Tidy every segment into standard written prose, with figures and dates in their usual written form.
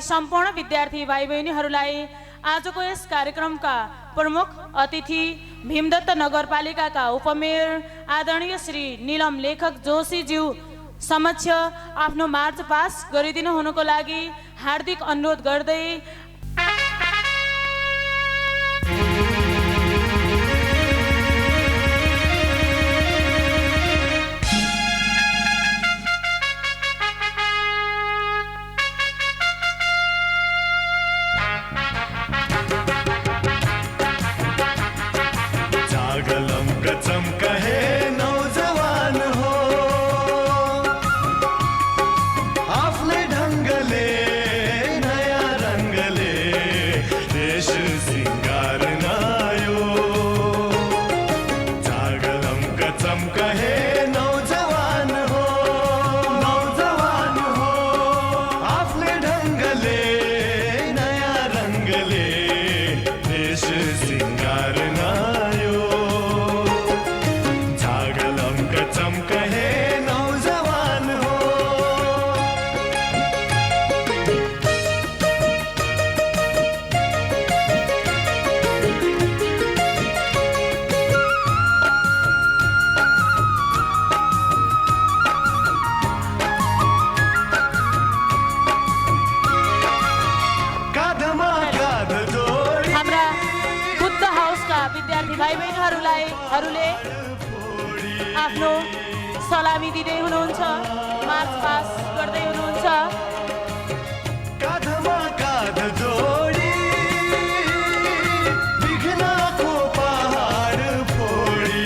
सम्पूर्ण विद्यार्थी भाइ बहिनीहरूलाई आजको यस कार्यक्रमका प्रमुख अतिथि भीमदत्त नगरपालिकाका उपमेयर आदरणीय श्री नीलम लेखक जोशीज्यू समक्ष आफ्नो मार्च पास गरिदिनु हुनुको लागि हार्दिक अनुरोध गर्दै आफ्नो सलामी दिँदै हुनुहुन्छ, मार्च पास गर्दै हुनुहुन्छ। काँधमा काँध जोडी विघ्नको पहाड फोडी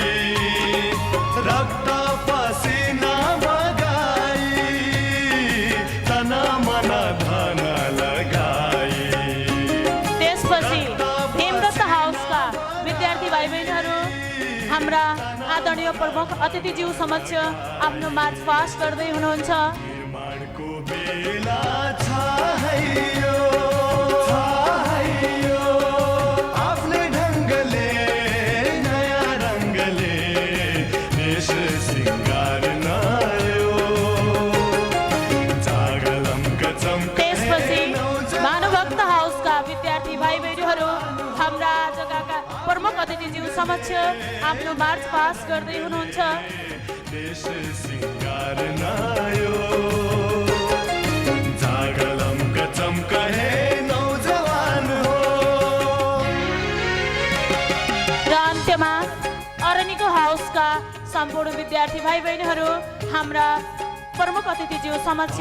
रक्त पसिना बगाई तना मन धन लगाई। त्यसपछि भीमदत्त हाउसका विद्यार्थी भाइ बहिनीहरू हाम्रा आदरणीय प्रमुख अतिथिज्यू समक्ष आफ्नो मार्च पास गर्दै हुनुहुन्छ। निर्माणको बेला छ हैयो आफ्नै ढङ्गले नयाँ रङ्गले देश सिङ्गार नयो जागलमका चम्का। त्यसपछि भानुभक्त हाउसका विद्यार्थी भाइ बहिनीहरू हाम्रा जग्गाका प्रमुख अतिथिज्यू समक्ष आफ्नो मार्च पास गर्दै हुनुहुन्छ। देश सिङ्गार नयो जागलमका चम्का हे नौजवान हो। र अन्त्यमा अरनिको हाउसका सम्पूर्ण विद्यार्थी भाइ बहिनीहरू हाम्रा प्रमुख अतिथिज्यू समक्ष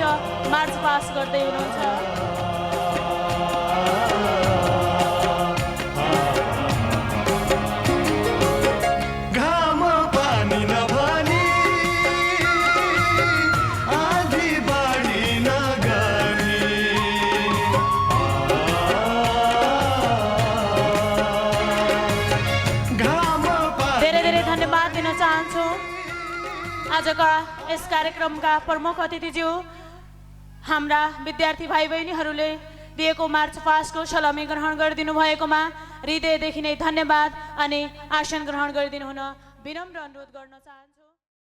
मार्च पास गर्दै हुनुहुन्छ। आजका यस कार्यक्रमका प्रमुख अतिथिज्यू हाम्रा विद्यार्थी भाइ बहिनीहरूले दिएको मार्च पासको सलामी ग्रहण गरिदिनु भएकोमा हृदयदेखि नै धन्यवाद अनि आसन ग्रहण गरिदिनु हुन विनम्र अनुरोध गर्न चाहन्छु।